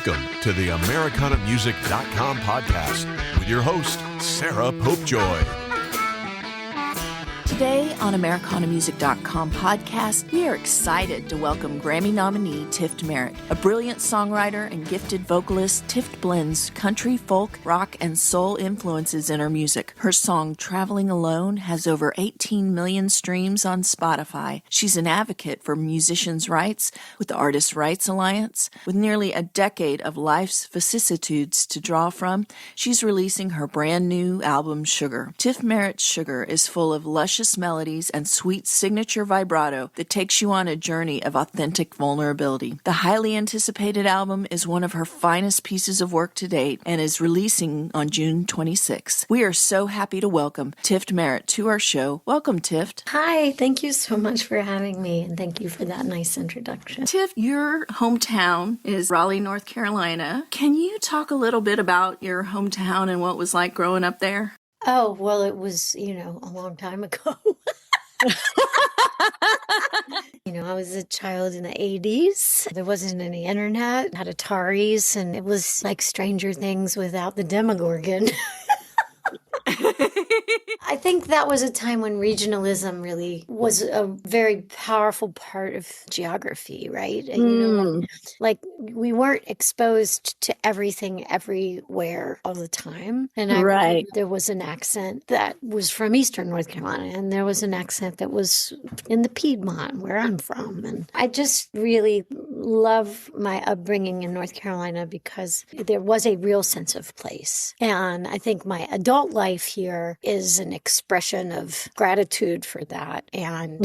Welcome to the AmericanaMusic.com podcast with your host, Sarah Popejoy. Today on AmericanaMusic.com podcast, we are excited to welcome Grammy nominee Tift Merritt. A brilliant songwriter and gifted vocalist, Tift blends country, folk, rock, and soul influences in her music. Her song, Traveling Alone, has over 18 million streams on Spotify. She's an advocate for musicians' rights with the Artists' Rights Alliance. With nearly a decade of life's vicissitudes to draw from, she's releasing her brand new album, Sugar. Tift Merritt's Sugar is full of luscious melodies and sweet signature vibrato that takes you on a journey of authentic vulnerability. The highly anticipated album is one of her finest pieces of work to date and is releasing on June 26th. We are so happy to welcome Tift Merritt to our show. Welcome, Tift. Hi, thank you so much for having me, and thank you for that nice introduction. Tift, your hometown is Raleigh, North Carolina. Can you talk a little bit about your hometown and what it was like growing up there? Oh, well, it was, a long time ago. I was a child in the 80s. There wasn't any internet, had Ataris, and it was like Stranger Things without the Demogorgon. I think that was a time when regionalism really was a very powerful part of geography, right? And, like we weren't exposed to everything everywhere all the time. And I remember there was an accent that was from Eastern North Carolina, and there was an accent that was in the Piedmont, where I'm from. And I just really love my upbringing in North Carolina because there was a real sense of place. And I think my adult life here is an expression of gratitude for that. And,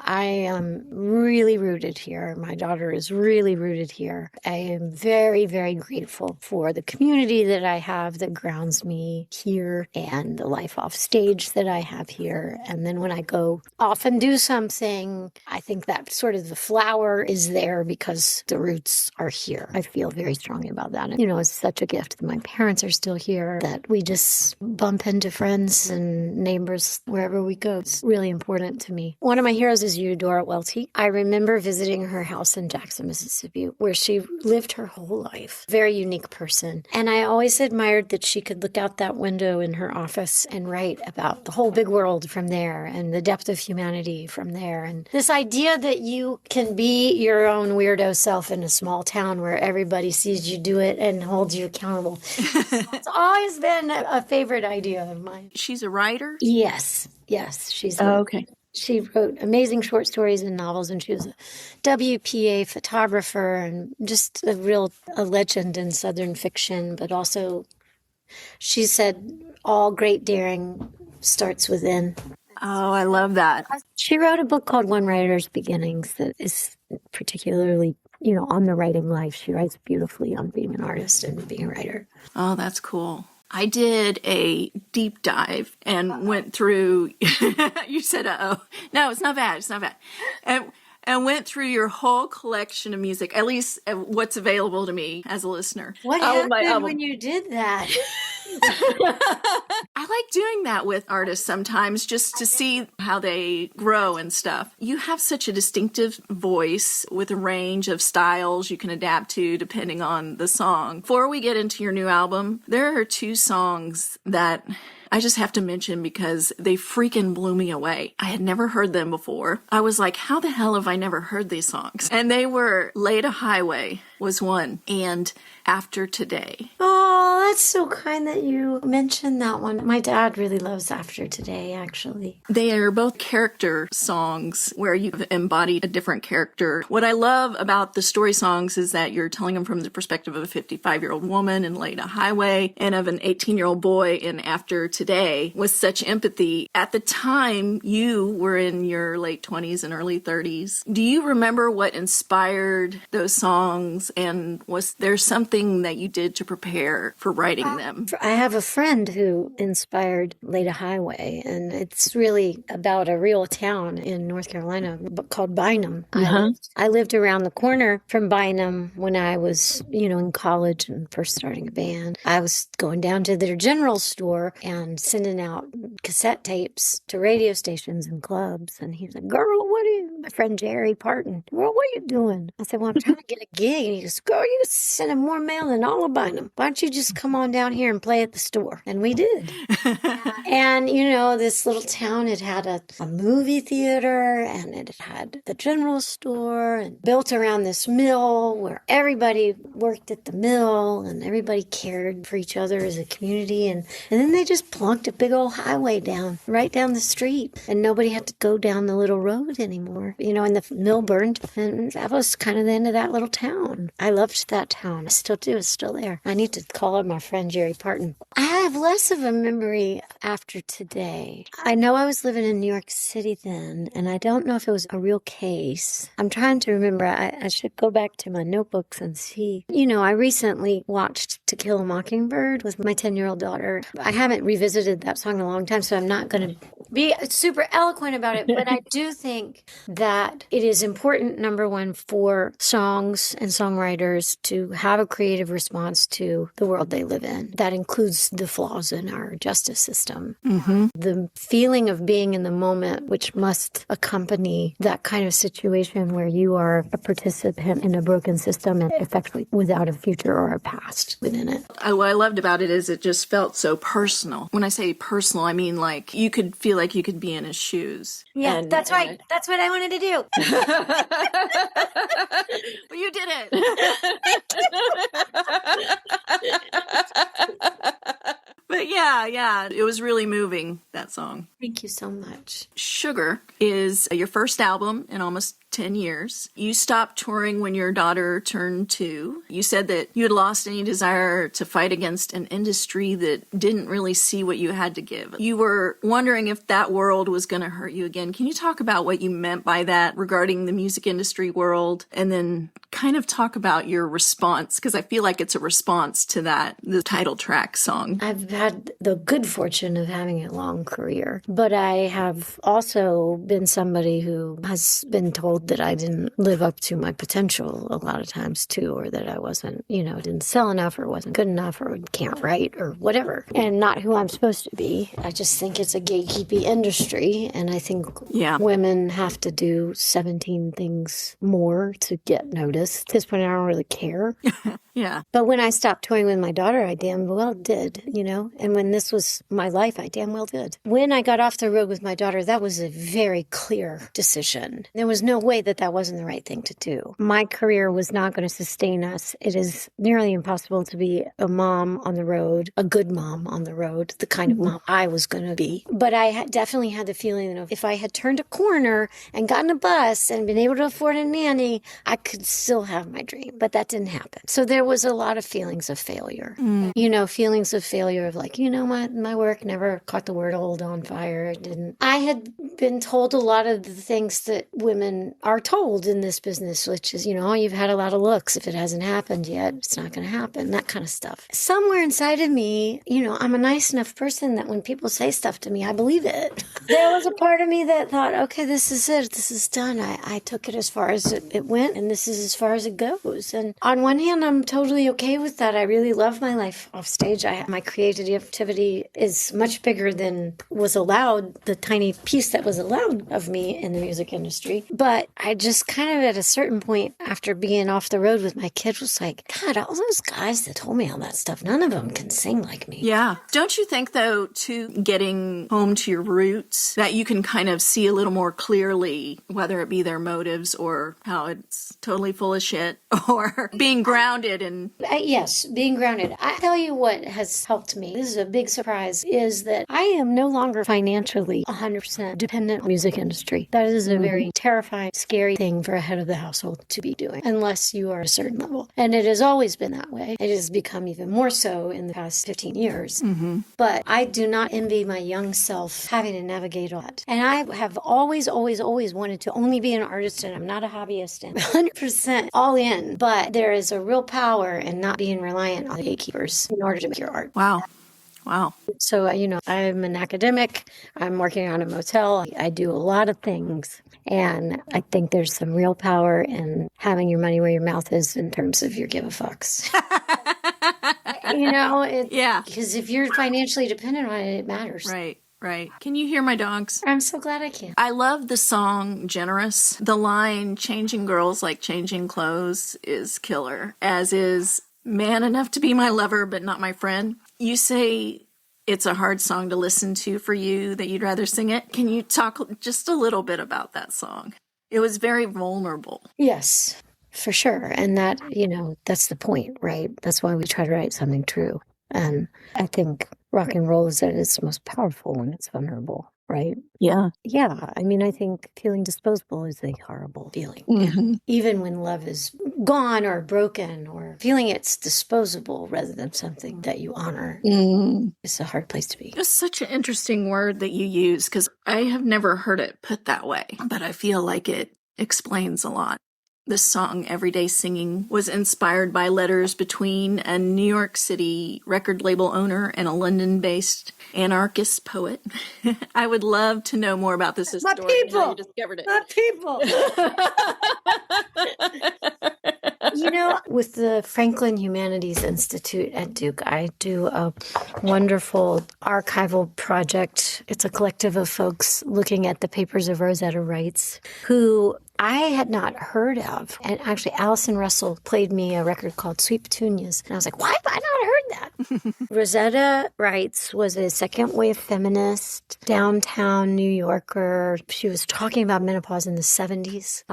I am really rooted here. My daughter is really rooted here. I am very, very grateful for the community that I have that grounds me here and the life off stage that I have here. And then when I go off and do something, I think that sort of the flower is there because the roots are here. I feel very strongly about that. And, it's such a gift that my parents are still here, that we just bump into friends and neighbors wherever we go. It's really important to me. One of my heroes is Eudora Welty. I remember visiting her house in Jackson, Mississippi, where she lived her whole life. Very unique person. And I always admired that she could look out that window in her office and write about the whole big world from there and the depth of humanity from there. And this idea that you can be your own weirdo self in a small town where everybody sees you do it and holds you accountable. It's always been a favorite idea of mine. She's a writer? Yes. She's okay. She wrote amazing short stories and novels, and she was a WPA photographer and just a legend in Southern fiction. But also, she said, all great daring starts within. Oh, I love that. She wrote a book called One Writer's Beginnings that is particularly, on the writing life. She writes beautifully on being an artist and being a writer. Oh, that's cool. I did a deep dive and went through, you said, uh-oh. No, it's not bad. It's not bad. And went through your whole collection of music, at least what's available to me as a listener. What happened when you did that? I like doing that with artists sometimes just to see how they grow and stuff. You have such a distinctive voice with a range of styles you can adapt to depending on the song. Before we get into your new album, there are two songs that I just have to mention because they freaking blew me away. I had never heard them before. I was like, how the hell have I never heard these songs? And they were Laid a Highway was one, and After Today. Oh, that's so kind that you mentioned that one. My dad really loves After Today, actually. They are both character songs where you've embodied a different character. What I love about the story songs is that you're telling them from the perspective of a 55-year-old woman in Laid a Highway and of an 18-year-old boy in After Today with such empathy. At the time, you were in your late 20s and early 30s. Do you remember what inspired those songs? And was there something that you did to prepare for writing them? I have a friend who inspired Laid a Highway, and it's really about a real town in North Carolina called Bynum. I lived around the corner from Bynum when I was, in college and first starting a band. I was going down to their general store and sending out cassette tapes to radio stations and clubs. And he was like, girl, what are you my friend Jerry Parton. Well, what are you doing? I said, well, I'm trying to get a gig. And he goes, girl, you sending more mail than all of Bynum. Why don't you just come on down here and play at the store? And we did. And, this little town, it had a movie theater, and it had the general store, and built around this mill where everybody worked at the mill and everybody cared for each other as a community. And then they just plunked a big old highway down, right down the street, and nobody had to go down the little road anymore. And the mill burned, and that was kind of the end of that little town. I loved that town. I still do. It's still there. I need to call up my friend Jerry Parton. I have less of a memory after today. I know I was living in New York City then, and I don't know if it was a real case. I'm trying to remember. I should go back to my notebooks and see. I recently watched To Kill a Mockingbird with my 10-year-old daughter. I haven't revisited that song in a long time, so I'm not going to be super eloquent about it, but I do think that it is important, number one, for songs and songwriters to have a creative response to the world they live in. That includes the flaws in our justice system. Mm-hmm. The feeling of being in the moment, which must accompany that kind of situation where you are a participant in a broken system and effectively without a future or a past within it. What I loved about it is it just felt so personal. When I say personal, I mean like you could feel like you could be in his shoes. Yeah, that's right. That's what I wanted to do. Well, you did it. But yeah, it was really moving, that song. Thank you so much. Sugar is your first album in almost 10 years. You stopped touring when your daughter turned 2. You said that you had lost any desire to fight against an industry that didn't really see what you had to give. You were wondering if that world was going to hurt you again. Can you talk about what you meant by that regarding the music industry world, and then kind of talk about your response? Because I feel like it's a response to the title track song. I've had the good fortune of having a long career, but I have also been somebody who has been told that I didn't live up to my potential a lot of times too, or that I wasn't, didn't sell enough or wasn't good enough or can't write or whatever, and not who I'm supposed to be. I just think it's a gatekeepy industry, and I think women have to do 17 things more to get noticed. At this point, I don't really care. Yeah. But when I stopped touring with my daughter, I damn well did, and when this was my life, I damn well did. When I got off the road with my daughter, that was a very clear decision. There was no way that wasn't the right thing to do. My career was not going to sustain us. It is nearly impossible to be a mom on the road, a good mom on the road, the kind of mom I was going to be. But I definitely had the feeling that if I had turned a corner and gotten a bus and been able to afford a nanny, I could still have my dream. But that didn't happen. So there was a lot of feelings of failure. Feelings of failure of like, my work never caught the word old on fire. It didn't. I had been told a lot of the things that women are told in this business, which is, you've had a lot of looks. If it hasn't happened yet, it's not going to happen, that kind of stuff. Somewhere inside of me, I'm a nice enough person that when people say stuff to me, I believe it. There was a part of me that thought, okay, this is it. This is done. I took it as far as it went, and this is as far as it goes. And on one hand, I'm totally okay with that. I really love my life off stage. My creativity is much bigger than was allowed, the tiny piece that was allowed of me in the music industry. But I just kind of at a certain point after being off the road with my kid was like, God, all those guys that told me all that stuff, none of them can sing like me. Yeah. Don't you think, though, too, getting home to your roots, that you can kind of see a little more clearly, whether it be their motives or how it's totally full of shit, or being grounded and... Yes, being grounded. I tell you what has helped me, this is a big surprise, is that I am no longer financially 100% dependent on the music industry. That is a very terrifying, scary thing for a head of the household to be doing, unless you are a certain level. And it has always been that way. It has become even more so in the past 15 years. But I do not envy my young self having to navigate all that. And I have always wanted to only be an artist, and I'm not a hobbyist, and 100% all in. But there is a real power in not being reliant on the gatekeepers in order to make your art. Wow. So, I'm an academic. I'm working on a motel. I do a lot of things. And I think there's some real power in having your money where your mouth is in terms of your give a fucks. Because if you're financially dependent on it, it matters. Right. Right. Can you hear my dogs? I'm so glad I can. I love the song Generous. The line, changing girls like changing clothes, is killer, as is man enough to be my lover but not my friend. You say it's a hard song to listen to for you, that you'd rather sing it. Can you talk just a little bit about that song? It was very vulnerable. Yes, for sure. And that, that's the point, right? That's why we try to write something true. And I think rock and roll is at its most powerful when it's vulnerable, right? Yeah. Yeah. I mean, I think feeling disposable is a horrible feeling. Mm-hmm. Even when love is gone or broken, or feeling it's disposable rather than something that you honor, it's a hard place to be. It's such an interesting word that you use, because I have never heard it put that way, but I feel like it explains a lot. This song, Everyday Singing, was inspired by letters between a New York City record label owner and a London-based anarchist poet. I would love to know more about this story. My people! How you discovered it. My people! With the Franklin Humanities Institute at Duke, I do a wonderful archival project. It's a collective of folks looking at the papers of Rosetta Writes, who I had not heard of. And actually, Allison Russell played me a record called Sweet Petunias. And I was like, why have I not heard that? Rosetta Writes was a second-wave feminist, downtown New Yorker. She was talking about menopause in the 70s.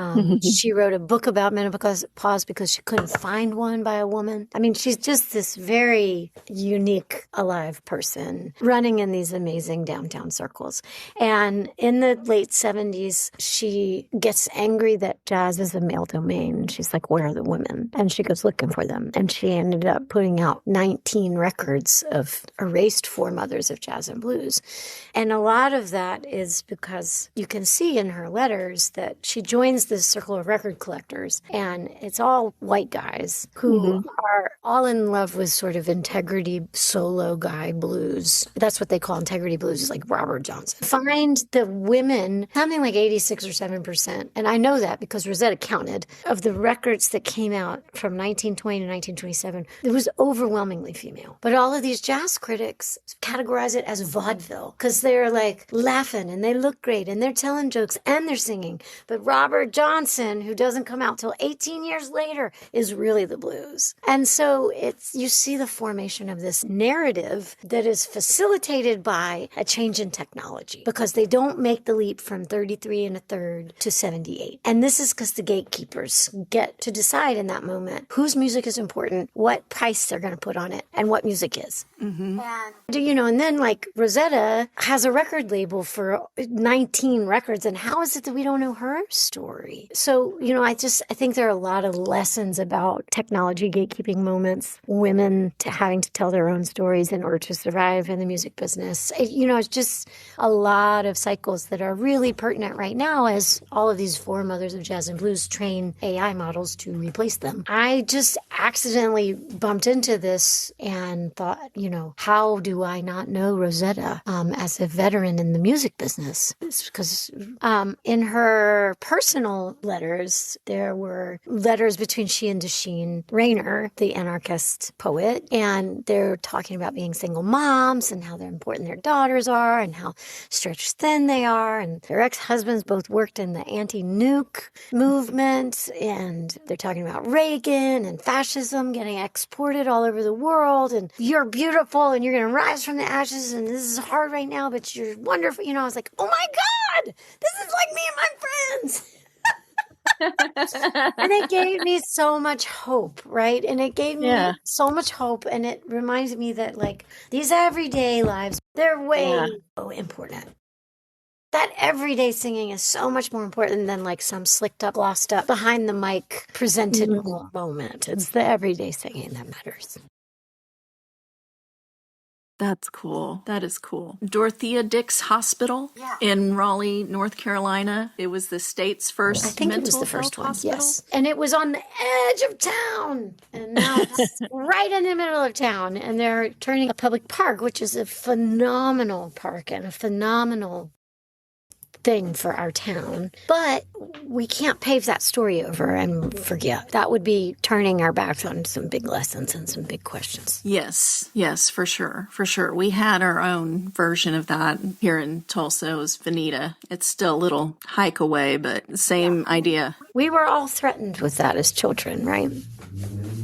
She wrote a book about menopause because she couldn't find one by a woman. I mean, she's just this very unique, alive person running in these amazing downtown circles. And in the late 70s, she gets angry that jazz is a male domain. She's like, where are the women? And she goes looking for them. And she ended up putting out 19 records of erased foremothers of jazz and blues. And a lot of that is because you can see in her letters that she joins this circle of record collectors, and it's all white guys who are all in love with sort of integrity solo guy blues. That's what they call integrity blues, is like Robert Johnson. Find the women, something like 86 or 7%. And I know that because Rosetta counted, of the records that came out from 1920 to 1927, it was overwhelmingly female. But all of these jazz critics categorize it as vaudeville because they're like laughing and they look great and they're telling jokes and they're singing. But Robert Johnson, who doesn't come out till 18 years later, is really the blues. And so you see the formation of this narrative that is facilitated by a change in technology because they don't make the leap from 33 and a third to 78. And this is because the gatekeepers get to decide in that moment whose music is important, what price they're going to put on it, and what music is. And, and then like Rosetta has a record label for 19 records. And how is it that we don't know her story? So, I think there are a lot of lessons about technology gatekeeping moments, women having to tell their own stories in order to survive in the music business. It's just a lot of cycles that are really pertinent right now as all of these foremothers of jazz and blues train AI models to replace them. I just accidentally bumped into this and thought, how do I not know Rosetta as a veteran in the music business? It's because in her personal letters, there were letters between she and Dasheen Rayner, the anarchist poet, and they're talking about being single moms and how important their daughters are and how stretched thin they are. And their ex-husbands both worked in the anti-nuke movement, and they're talking about Reagan and fascism getting exported all over the world, and you're beautiful and you're going to rise from the ashes, and this is hard right now, but you're wonderful. I was like, oh my God, this is like me and my friends. And it gave me so much hope, right? And it gave me so much hope. And it reminds me that like these everyday lives, they're way so important. That everyday singing is so much more important than like some slicked up, glossed up, behind the mic presented moment. It's the everyday singing that matters. That's cool. That is cool. Dorothea Dix Hospital in Raleigh, North Carolina. It was the state's first I think it was the first one, yes. And it was on the edge of town. And now it's right in the middle of town. And they're turning a public park, which is a phenomenal park and a phenomenal thing for our town. But we can't pave that story over and forget. That would be turning our backs on some big lessons and some big questions. Yes, for sure. We had our own version of that here in Tulsa. It was Veneta. It's still a little hike away, but same idea. We were all threatened with that as children, right?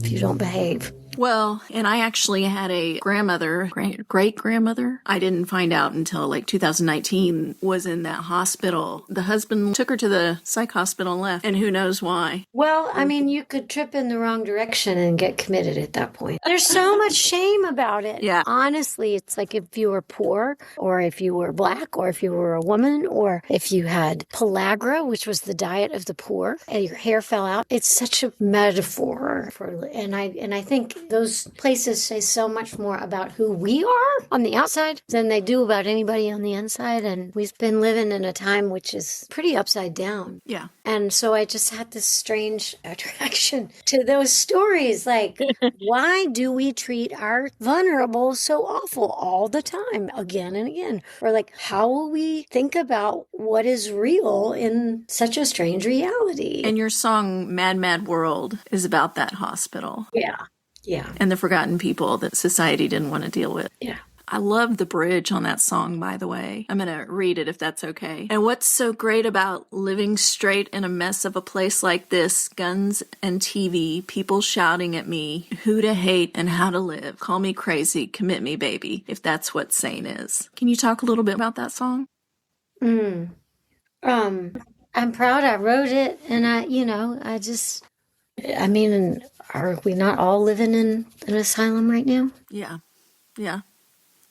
If you don't behave. Well, and I actually had a grandmother, great-grandmother. I didn't find out until like 2019 was in that hospital. The husband took her to the psych hospital and left, and who knows why. Well, I mean, you could trip in the wrong direction and get committed at that point. There's so much shame about it. Yeah. Honestly, it's like if you were poor, or if you were Black, or if you were a woman, or if you had pellagra, which was the diet of the poor, and your hair fell out. It's such a metaphor for, and I think those places say so much more about who we are on the outside than they do about anybody on the inside. And we've been living in a time which is pretty upside down. Yeah. And so I just had this strange attraction to those stories. Like, why do we treat our vulnerable so awful all the time, again and again? Or like, how will we think about what is real in such a strange reality? And your song, Mad, Mad World, is about that hospital. Yeah. Yeah. And the forgotten people that society didn't want to deal with. Yeah. I love the bridge on that song, by the way. I'm going to read it if that's okay. And what's so great about living straight in a mess of a place like this? Guns and TV, people shouting at me, who to hate and how to live. Call me crazy, commit me, baby, if that's what sane is. Can you talk a little bit about that song? I'm proud I wrote it. And are we not all living in an asylum right now? Yeah, a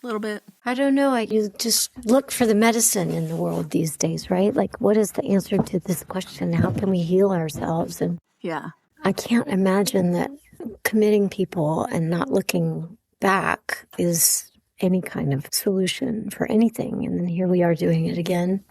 little bit. I don't know. You just look for the medicine in the world these days, right? Like, what is the answer to this question? How can we heal ourselves? And yeah, I can't imagine that committing people and not looking back is any kind of solution for anything. And then here we are doing it again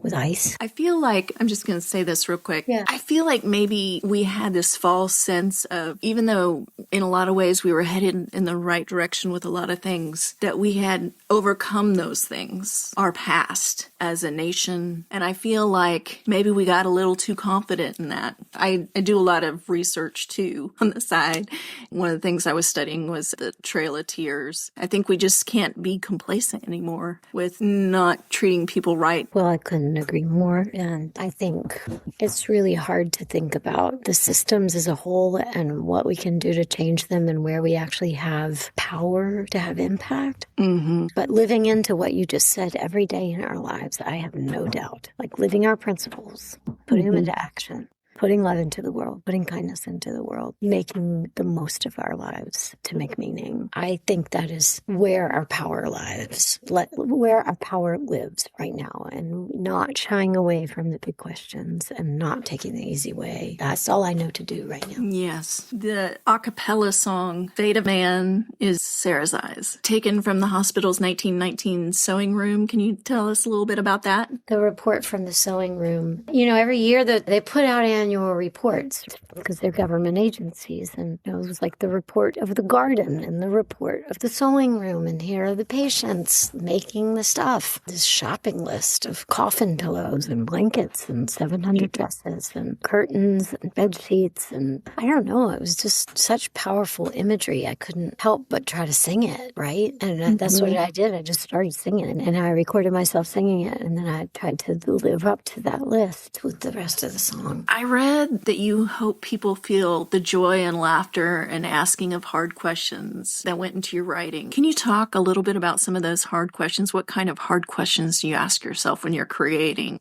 with ICE. I feel like, I'm just going to say this real quick. Yeah. I feel like maybe we had this false sense of, even though in a lot of ways we were headed in the right direction with a lot of things, that we had overcome those things, our past as a nation. And I feel like maybe we got a little too confident in that. I do a lot of research too on the side. One of the things I was studying was the Trail of Tears. I think we just can't be complacent anymore with not treating people right. Well, I couldn't agree more. And I think it's really hard to think about the systems as a whole and what we can do to change them and where we actually have power to have impact. Mm-hmm. But living into what you just said every day in our lives, I have no doubt. Like living our principles, putting them into action. Putting love into the world, putting kindness into the world, making the most of our lives to make meaning. I think that is where our power lives, where our power lives right now, and not shying away from the big questions and not taking the easy way. That's all I know to do right now. Yes. The a cappella song, Fate of Man, is Sarah's Eyes, taken from the hospital's 1919 sewing room. Can you tell us a little bit about that? The report from the sewing room. You know, every year that they put out annual reports because they're government agencies, and it was like the report of the garden and the report of the sewing room, and here are the patients making the stuff. This shopping list of coffin pillows and blankets and 700 dresses and curtains and bed sheets, and I don't know, it was just such powerful imagery. I couldn't help but try to sing it, right? And that's what I did. I just started singing, and I recorded myself singing it, and then I tried to live up to that list with the rest of the song. I read that you hope people feel the joy and laughter and asking of hard questions that went into your writing. Can you talk a little bit about some of those hard questions? What kind of hard questions do you ask yourself when you're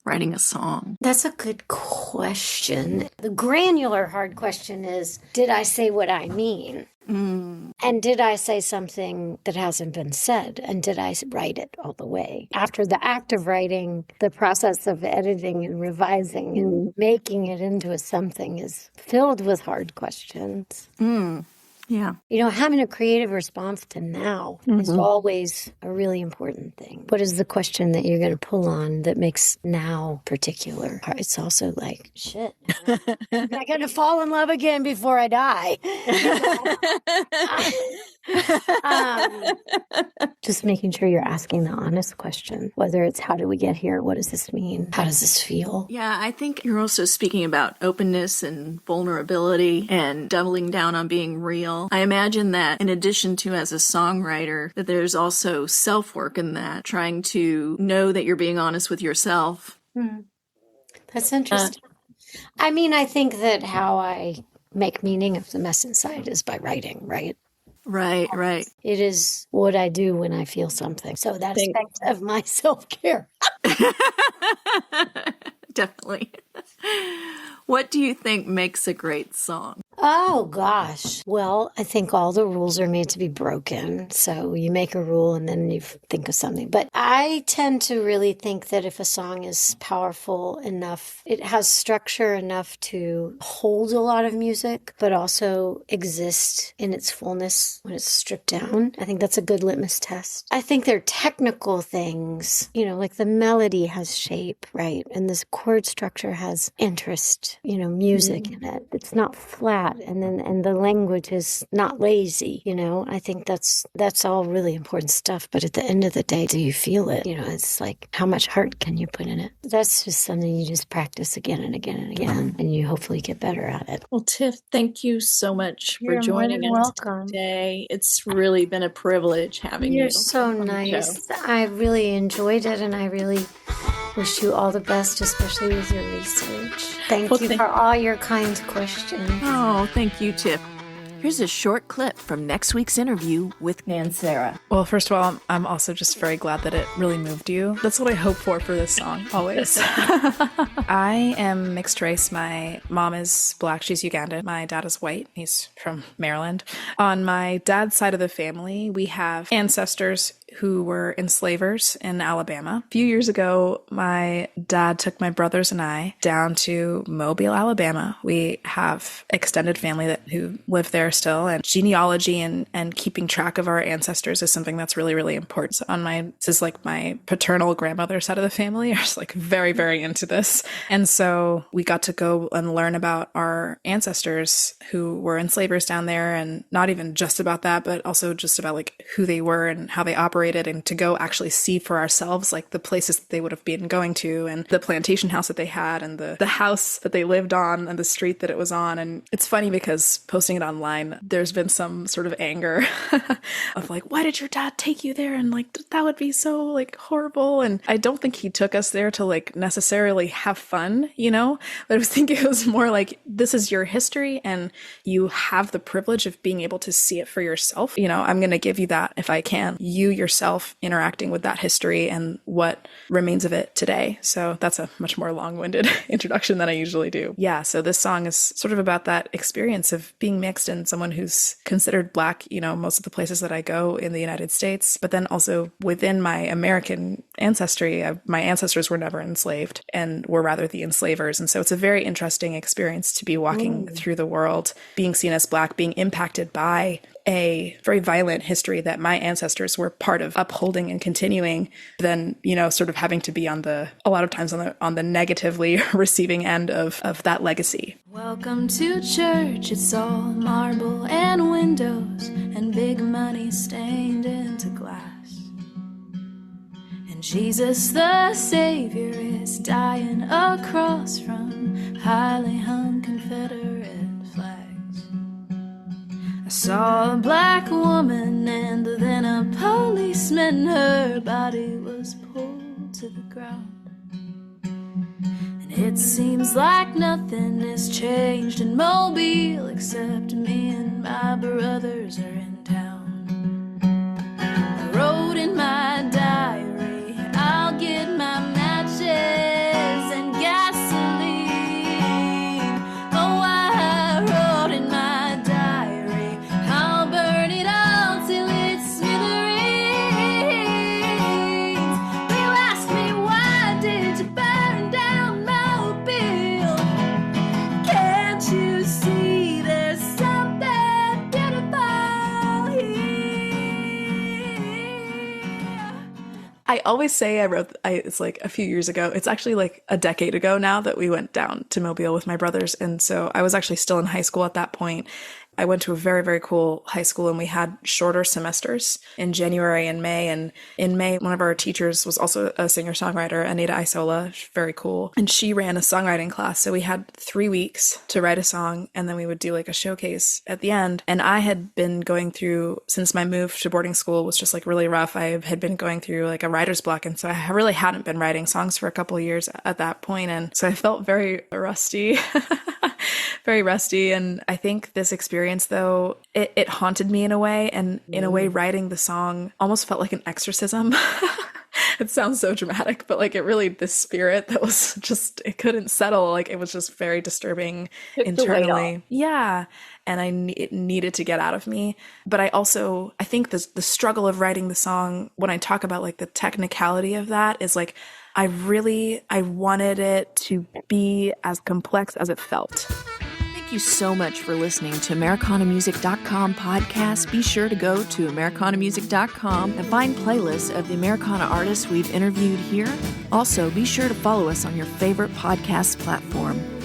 writing a song? That's a good question. The granular hard question is, did I say what I mean? And did I say something that hasn't been said? And did I write it all the way? After the act of writing, the process of editing and revising and making it into something is filled with hard questions. Yeah. Having a creative response to now is always a really important thing. What is the question that you're going to pull on that makes now particular? It's also like, shit, I'm not going to fall in love again before I die. Just making sure you're asking the honest question, whether it's how do we get here? What does this mean? How does this feel? Yeah, I think you're also speaking about openness and vulnerability and doubling down on being real. I imagine that in addition to as a songwriter, that there's also self-work in that, trying to know that you're being honest with yourself. That's interesting. I think that how I make meaning of the mess inside is by writing, right? Right. It is what I do when I feel something. So that aspect of my self-care. Definitely. What do you think makes a great song? Oh, gosh. Well, I think all the rules are made to be broken. So you make a rule and then you think of something. But I tend to really think that if a song is powerful enough, it has structure enough to hold a lot of music, but also exist in its fullness when it's stripped down. I think that's a good litmus test. I think they're technical things, like the melody has shape, right? And this chord structure has interest, music in it. It's not flat. And the language is not lazy, I think that's all really important stuff. But at the end of the day, do you feel it? It's like, how much heart can you put in it? That's just something you just practice again and again and again, and you hopefully get better at it. Well, Tiff, thank you so much for joining us today. It's really been a privilege having you. You're so nice. I really enjoyed it, and I really wish you all the best, especially with your research. Thank you for all your kind questions. Oh, thank you, Tiff. Here's a short clip from next week's interview with Sarah. Well, first of all, I'm also just very glad that it really moved you. That's what I hope for this song, always. I am mixed race. My mom is Black. She's Ugandan. My dad is white. He's from Maryland. On my dad's side of the family, we have ancestors who were enslavers in Alabama. A few years ago, my dad took my brothers and I down to Mobile, Alabama. We have extended family who live there still, and genealogy and keeping track of our ancestors is something that's really, really important. So this is like my paternal grandmother side of the family are just like very, very into this. And so we got to go and learn about our ancestors who were enslavers down there, and not even just about that, but also just about like who they were and how they operated, and to go actually see for ourselves, like the places that they would have been going to, and the plantation house that they had, and the house that they lived on, and the street that it was on. And it's funny because posting it online, there's been some sort of anger of like, why did your dad take you there? And like, that would be so like horrible. And I don't think he took us there to like necessarily have fun, but I was thinking it was more like, this is your history and you have the privilege of being able to see it for yourself. I'm going to give you that if I can. You yourself interacting with that history and what remains of it today. So that's a much more long-winded introduction than I usually do. Yeah, so this song is sort of about that experience of being mixed and someone who's considered Black, most of the places that I go in the United States, but then also within my American ancestry, my ancestors were never enslaved and were rather the enslavers. And so it's a very interesting experience to be walking through the world, being seen as Black, being impacted by a very violent history that my ancestors were part of upholding and continuing, then, sort of having to be a lot of times on the negatively receiving end of that legacy. Welcome to church, it's all marble and windows and big money stained into glass. And Jesus the Savior is dying across from highly hung Confederate flags. I saw a black woman and then a policeman, her body was pulled to the ground. And it seems like nothing has changed in Mobile except me and my brothers are in town. I wrote in my diary, I'll get my matches and gasoline. Oh, I wrote in my diary, I'll burn it all till it's smithereens. You ask me, why did you burn down Mobile? Can't you see there's something beautiful always say it's like a few years ago. It's actually like a decade ago now that we went down to Mobile with my brothers. And so I was actually still in high school at that point. I went to a very, very cool high school, and we had shorter semesters in January and May. And in May, one of our teachers was also a singer-songwriter, Anita Isola, very cool. And she ran a songwriting class. So we had 3 weeks to write a song, and then we would do like a showcase at the end. And I had been going through, since my move to boarding school was just like really rough, I had been going through like a writer's block. And so I really hadn't been writing songs for a couple of years at that point. And so I felt very rusty. Very rusty. And I think this experience, though, it haunted me in a way. And in a way, writing the song almost felt like an exorcism. It sounds so dramatic, but like it really, this spirit that was just, it couldn't settle. Like it was just very disturbing internally. Yeah. And it needed to get out of me. But I think the struggle of writing the song, when I talk about like the technicality of that, is like, I wanted it to be as complex as it felt. Thank you so much for listening to AmericanaMusic.com podcast. Be sure to go to AmericanaMusic.com and find playlists of the Americana artists we've interviewed here. Also, be sure to follow us on your favorite podcast platform.